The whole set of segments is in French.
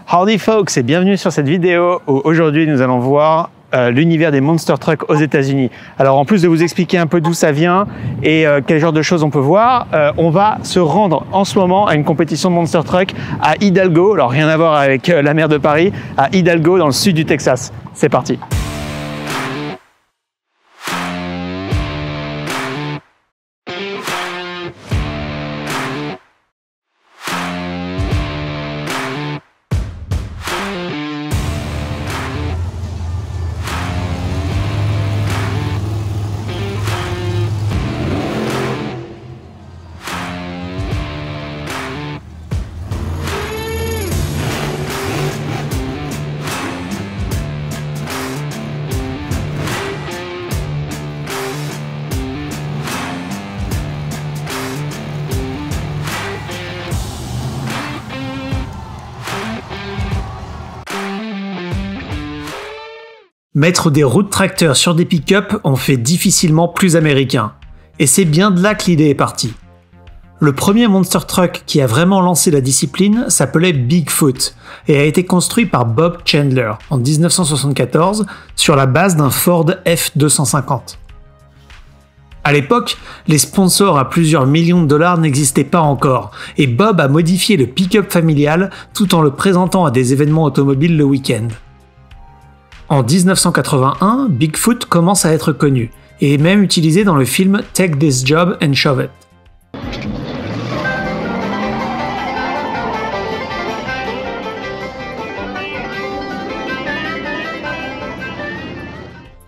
Howdy folks et bienvenue sur cette vidéo où aujourd'hui nous allons voir l'univers des monster trucks aux États-Unis. Alors en plus de vous expliquer un peu d'où ça vient et quel genre de choses on peut voir, on va se rendre en ce moment à une compétition de monster truck à Hidalgo. Alors rien à voir avec la mer de Paris, à Hidalgo dans le sud du Texas. C'est parti. Mettre des road tracteurs sur des pick-up en fait difficilement plus américain. Et c'est bien de là que l'idée est partie. Le premier monster truck qui a vraiment lancé la discipline s'appelait Bigfoot et a été construit par Bob Chandler en 1974 sur la base d'un Ford F250. À l'époque, les sponsors à plusieurs millions de dollars n'existaient pas encore et Bob a modifié le pick-up familial tout en le présentant à des événements automobiles le week-end. En 1981, Bigfoot commence à être connu, et est même utilisé dans le film Take This Job and Shove It.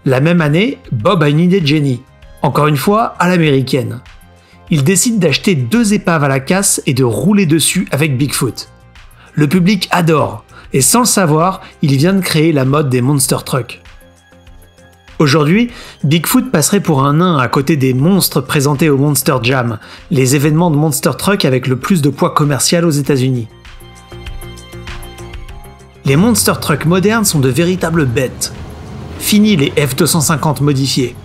La même année, Bob a une idée de génie, encore une fois à l'américaine. Il décide d'acheter 2 épaves à la casse et de rouler dessus avec Bigfoot. Le public adore. Et sans le savoir, il vient de créer la mode des monster trucks. Aujourd'hui, Bigfoot passerait pour un nain à côté des monstres présentés au Monster Jam, les événements de monster truck avec le plus de poids commercial aux États-Unis. Les monster trucks modernes sont de véritables bêtes. Fini les F250 modifiés.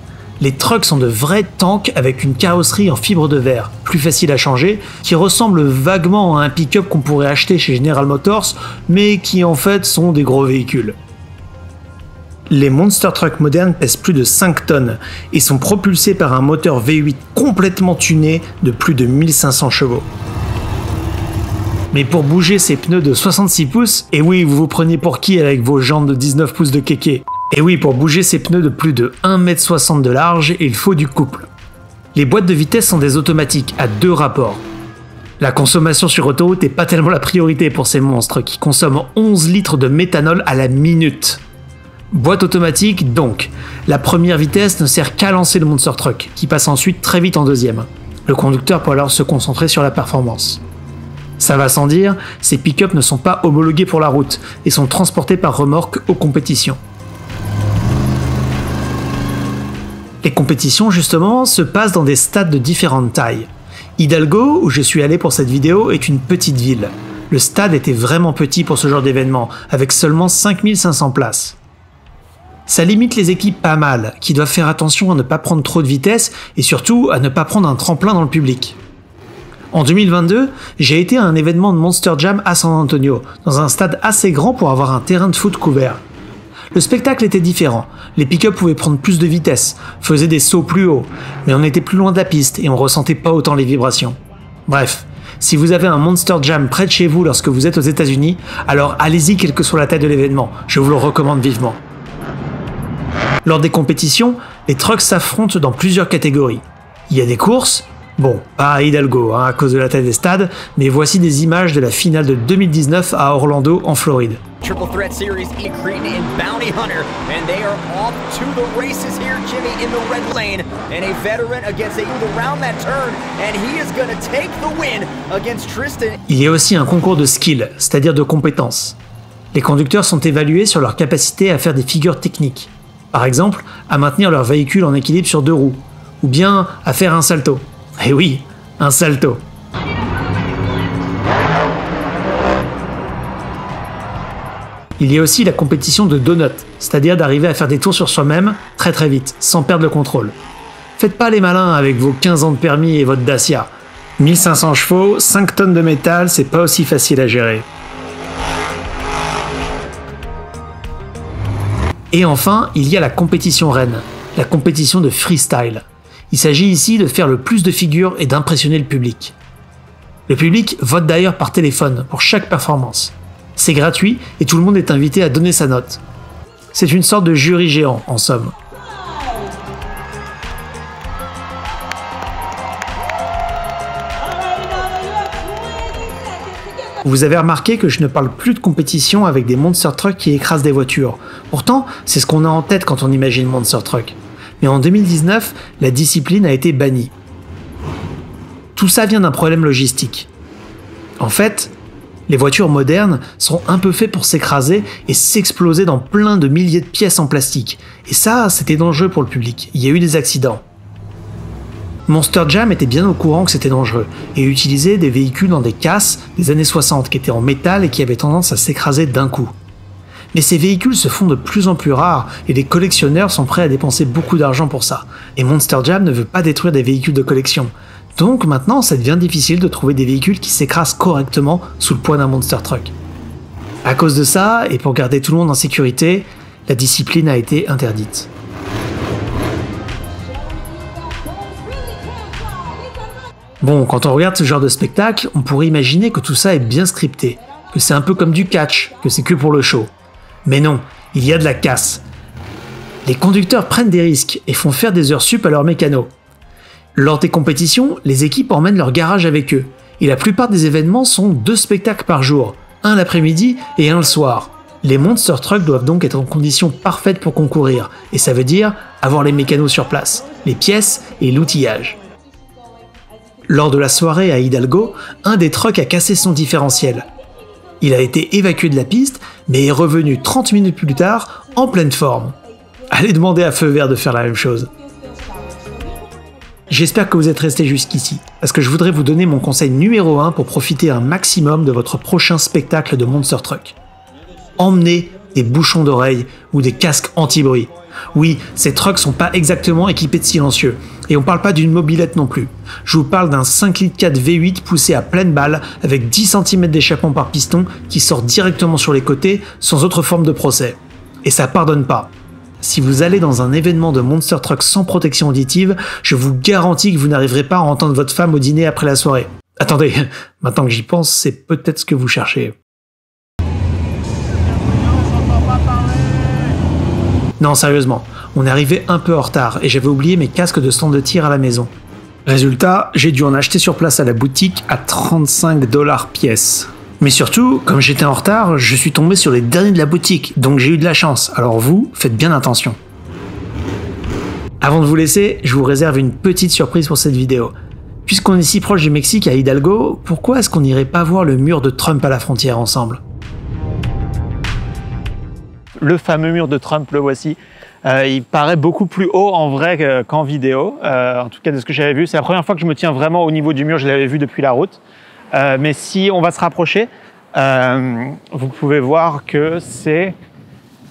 Les trucks sont de vrais tanks avec une carrosserie en fibre de verre, plus facile à changer, qui ressemble vaguement à un pick-up qu'on pourrait acheter chez General Motors, mais qui en fait sont des gros véhicules. Les monster trucks modernes pèsent plus de 5 tonnes et sont propulsés par un moteur V8 complètement tuné de plus de 1500 chevaux. Mais pour bouger ces pneus de 66 pouces, et oui, vous vous preniez pour qui avec vos jantes de 19 pouces de kéké? Et oui, pour bouger ces pneus de plus de 1,60 m de large, il faut du couple. Les boîtes de vitesse sont des automatiques à 2 rapports. La consommation sur autoroute n'est pas tellement la priorité pour ces monstres qui consomment 11 litres de méthanol à la minute. Boîte automatique donc, la première vitesse ne sert qu'à lancer le monster truck, qui passe ensuite très vite en deuxième. Le conducteur peut alors se concentrer sur la performance. Ça va sans dire, ces pick-up ne sont pas homologués pour la route et sont transportés par remorque aux compétitions. Les compétitions, justement, se passent dans des stades de différentes tailles. Hidalgo, où je suis allé pour cette vidéo, est une petite ville. Le stade était vraiment petit pour ce genre d'événement, avec seulement 5500 places. Ça limite les équipes pas mal, qui doivent faire attention à ne pas prendre trop de vitesse et surtout à ne pas prendre un tremplin dans le public. En 2022, j'ai été à un événement de Monster Jam à San Antonio, dans un stade assez grand pour avoir un terrain de foot couvert. Le spectacle était différent, les pick-up pouvaient prendre plus de vitesse, faisaient des sauts plus hauts, mais on était plus loin de la piste et on ressentait pas autant les vibrations. Bref, si vous avez un Monster Jam près de chez vous lorsque vous êtes aux États-Unis, alors allez-y quelle que soit la taille de l'événement, je vous le recommande vivement. Lors des compétitions, les trucks s'affrontent dans plusieurs catégories. Il y a des courses, bon, pas à Hidalgo à cause de la taille des stades, mais voici des images de la finale de 2019 à Orlando en Floride. Triple Threat Series, Cretin and Bounty Hunter, and they are off to the races here, Jimmy, in the red lane, and a veteran against around that turn, and he is going to take the win against Tristan. Il y a aussi un concours de skill, c'est-à-dire de compétences. Les conducteurs sont évalués sur leur capacité à faire des figures techniques. Par exemple, à maintenir leur véhicule en équilibre sur 2 roues, ou bien à faire un salto. Eh oui, un salto. Il y a aussi la compétition de donut, c'est-à-dire d'arriver à faire des tours sur soi-même très vite, sans perdre le contrôle. Faites pas les malins avec vos 15 ans de permis et votre Dacia. 1500 chevaux, 5 tonnes de métal, c'est pas aussi facile à gérer. Et enfin, il y a la compétition reine, la compétition de freestyle. Il s'agit ici de faire le plus de figures et d'impressionner le public. Le public vote d'ailleurs par téléphone pour chaque performance. C'est gratuit et tout le monde est invité à donner sa note. C'est une sorte de jury géant, en somme. Vous avez remarqué que je ne parle plus de compétition avec des monster trucks qui écrasent des voitures. Pourtant, c'est ce qu'on a en tête quand on imagine monster truck. Mais en 2019, la discipline a été bannie. Tout ça vient d'un problème logistique. En fait, les voitures modernes sont un peu faites pour s'écraser et s'exploser dans plein de milliers de pièces en plastique. Et ça, c'était dangereux pour le public. Il y a eu des accidents. Monster Jam était bien au courant que c'était dangereux et utilisait des véhicules dans des casses des années 60 qui étaient en métal et qui avaient tendance à s'écraser d'un coup. Mais ces véhicules se font de plus en plus rares et les collectionneurs sont prêts à dépenser beaucoup d'argent pour ça. Et Monster Jam ne veut pas détruire des véhicules de collection. Donc maintenant, ça devient difficile de trouver des véhicules qui s'écrasent correctement sous le poids d'un monster truck. À cause de ça, et pour garder tout le monde en sécurité, la discipline a été interdite. Bon, quand on regarde ce genre de spectacle, on pourrait imaginer que tout ça est bien scripté, que c'est un peu comme du catch, que c'est que pour le show. Mais non, il y a de la casse. Les conducteurs prennent des risques et font faire des heures sup à leurs mécanos. Lors des compétitions, les équipes emmènent leur garage avec eux, et la plupart des événements sont 2 spectacles par jour, un l'après-midi et un le soir. Les monster trucks doivent donc être en conditions parfaites pour concourir, et ça veut dire avoir les mécanos sur place, les pièces et l'outillage. Lors de la soirée à Hidalgo, un des trucks a cassé son différentiel. Il a été évacué de la piste, mais est revenu 30 minutes plus tard en pleine forme. Allez demander à Feu Vert de faire la même chose. J'espère que vous êtes restés jusqu'ici, parce que je voudrais vous donner mon conseil numéro 1 pour profiter un maximum de votre prochain spectacle de monster truck. Emmenez des bouchons d'oreilles ou des casques anti-bruit. Oui, ces trucks sont pas exactement équipés de silencieux, et on parle pas d'une mobilette non plus. Je vous parle d'un 5 litres 4 V8 poussé à pleine balle avec 10 cm d'échappement par piston qui sort directement sur les côtés sans autre forme de procès. Et ça pardonne pas. Si vous allez dans un événement de monster truck sans protection auditive, je vous garantis que vous n'arriverez pas à entendre votre femme au dîner après la soirée. Attendez, maintenant que j'y pense, c'est peut-être ce que vous cherchez. Non, sérieusement, on est arrivé un peu en retard et j'avais oublié mes casques de stand de tir à la maison. Résultat, j'ai dû en acheter sur place à la boutique à 35 $ pièce. Mais surtout, comme j'étais en retard, je suis tombé sur les derniers de la boutique, donc j'ai eu de la chance. Alors vous, faites bien attention. Avant de vous laisser, je vous réserve une petite surprise pour cette vidéo. Puisqu'on est si proche du Mexique à Hidalgo, pourquoi est-ce qu'on n'irait pas voir le mur de Trump à la frontière ensemble ? Le fameux mur de Trump, le voici. Il paraît beaucoup plus haut en vrai qu'en vidéo. En tout cas, de ce que j'avais vu, c'est la première fois que je me tiens vraiment au niveau du mur. Je l'avais vu depuis la route. Mais si on va se rapprocher, vous pouvez voir que c'est...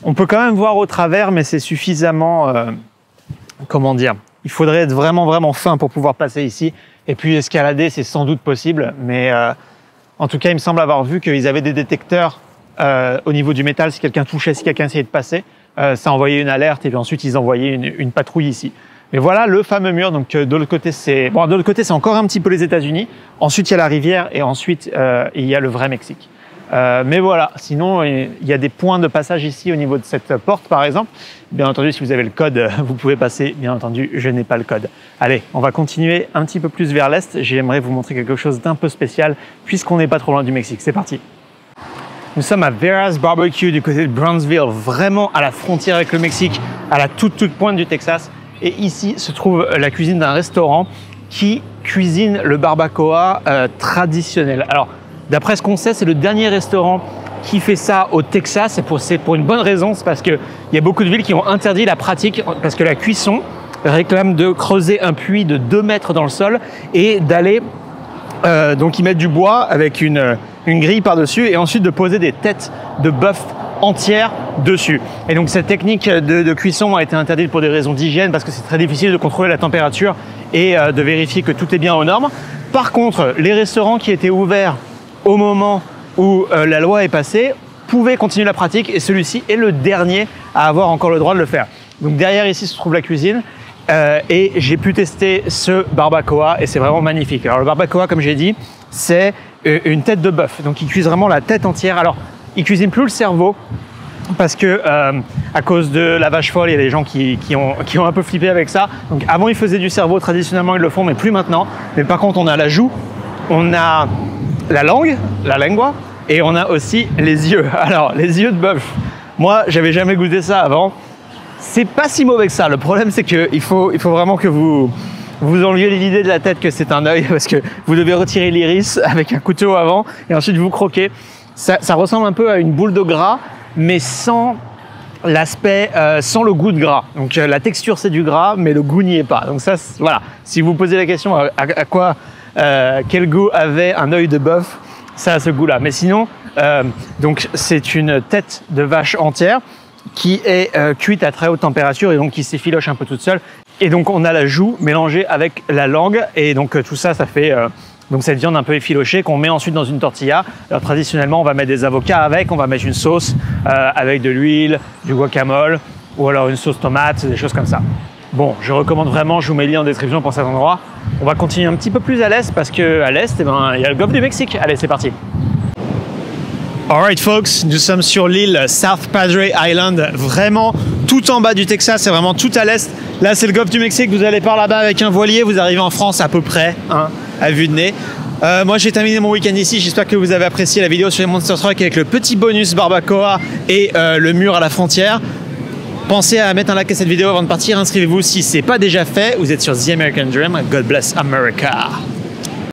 On peut quand même voir au travers, mais c'est suffisamment... comment dire ? Il faudrait être vraiment fin pour pouvoir passer ici. Et puis escalader, c'est sans doute possible. Mais en tout cas, il me semble avoir vu qu'ils avaient des détecteurs au niveau du métal, si quelqu'un touchait, si quelqu'un essayait de passer, ça envoyait une alerte et puis ensuite ils envoyaient une patrouille ici. Mais voilà le fameux mur. Donc de l'autre côté, c'est encore un petit peu les États-Unis. Ensuite il y a la rivière et ensuite il y a le vrai Mexique. Mais voilà, sinon il y a des points de passage ici au niveau de cette porte par exemple. Bien entendu, si vous avez le code, vous pouvez passer. Bien entendu, je n'ai pas le code. Allez, on va continuer un petit peu plus vers l'est. J'aimerais vous montrer quelque chose d'un peu spécial puisqu'on n'est pas trop loin du Mexique. C'est parti. Nous sommes à Vera's Barbecue du côté de Brownsville, vraiment à la frontière avec le Mexique, à la toute pointe du Texas. Et ici se trouve la cuisine d'un restaurant qui cuisine le barbacoa traditionnel. Alors, d'après ce qu'on sait, c'est le dernier restaurant qui fait ça au Texas. C'est pour une bonne raison, c'est parce qu'il y a beaucoup de villes qui ont interdit la pratique, parce que la cuisson réclame de creuser un puits de 2 mètres dans le sol et d'aller... donc ils mettent du bois avec une grille par-dessus et ensuite de poser des têtes de bœuf entières dessus. Et donc cette technique de cuisson a été interdite pour des raisons d'hygiène parce que c'est très difficile de contrôler la température et de vérifier que tout est bien aux normes. Par contre, les restaurants qui étaient ouverts au moment où la loi est passée pouvez continuer la pratique et celui-ci est le dernier à avoir encore le droit de le faire. Donc derrière ici se trouve la cuisine et j'ai pu tester ce barbacoa et c'est vraiment magnifique. Alors le barbacoa, comme j'ai dit, c'est une tête de bœuf, donc ils cuisent vraiment la tête entière. Alors ils cuisinent plus le cerveau parce que à cause de la vache folle, il y a des gens qui ont un peu flippé avec ça. Donc avant ils faisaient du cerveau, traditionnellement ils le font, mais plus maintenant. Mais par contre on a la joue, on a la langue, la lengua, et on a aussi les yeux. Alors les yeux de bœuf, moi j'avais jamais goûté ça avant. C'est pas si mauvais que ça. Le problème c'est qu'il faut vraiment que vous enleviez l'idée de la tête que c'est un œil, parce que vous devez retirer l'iris avec un couteau avant et ensuite vous croquez. Ça ressemble un peu à une boule de gras, mais sans l'aspect, sans le goût de gras. Donc la texture c'est du gras, mais le goût n'y est pas. Donc ça, voilà. Si vous posez la question à quoi, quel goût avait un œil de bœuf, ça a ce goût-là. Mais sinon, donc c'est une tête de vache entière qui est cuite à très haute température et donc qui s'effiloche un peu toute seule. Et donc on a la joue mélangée avec la langue et donc tout ça, ça fait donc cette viande un peu effilochée qu'on met ensuite dans une tortilla. Alors traditionnellement, on va mettre des avocats avec, on va mettre une sauce avec de l'huile, du guacamole ou alors une sauce tomate, des choses comme ça. Bon, je recommande vraiment, je vous mets le lien en description pour cet endroit. On va continuer un petit peu plus à l'est parce qu'à l'est, eh ben, il y a le golfe du Mexique. Allez, c'est parti. Alright folks, nous sommes sur l'île South Padre Island, vraiment tout en bas du Texas, c'est vraiment tout à l'est. Là c'est le golfe du Mexique, vous allez par là-bas avec un voilier, vous arrivez en France à peu près, hein, à vue de nez. Moi j'ai terminé mon week-end ici, j'espère que vous avez apprécié la vidéo sur les Monster Truck avec le petit bonus barbacoa et le mur à la frontière. Pensez à mettre un like à cette vidéo avant de partir, inscrivez-vous si ce n'est pas déjà fait, vous êtes sur The American Dream, God bless America.